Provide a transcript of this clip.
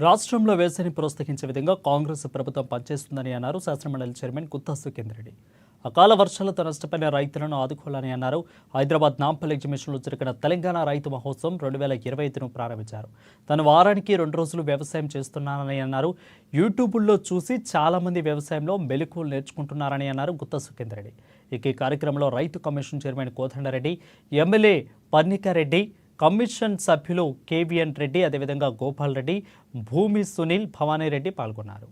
రాష్ట్రంలో వ్యవసాయాన్ని ప్రోత్సహించే విధంగా కాంగ్రెస్ ప్రభుత్వం పనిచేస్తుందని అన్నారు శాసనమండలి చైర్మన్ గుత్తా సుఖేందర్ రెడ్డి. అకాల వర్షాలతో నష్టపోయిన రైతులను ఆదుకోవాలని అన్నారు. హైదరాబాద్ నాంపల్లి ఎగ్జిబిషన్లో జరిగిన తెలంగాణ రైతు మహోత్సవం 2025ను ప్రారంభించారు. తాను వారానికి 2 రోజులు వ్యవసాయం చేస్తున్నానని అన్నారు. యూట్యూబ్లో చూసి చాలా మంది వ్యవసాయంలో మెలకువలు నేర్చుకుంటున్నారని అన్నారు గుత్తా సుఖేందర్ రెడ్డి. ఈ కార్యక్రమంలో రైతు commission chairman Kodanda Reddy, MLA Parnika Reddy, commission సభ్యులు కేవీఎన్ రెడ్డి, అదేవిధంగా గోపాల్ రెడ్డి, భూమి సునీల్, భవానీ రెడ్డి పాల్గొన్నారు.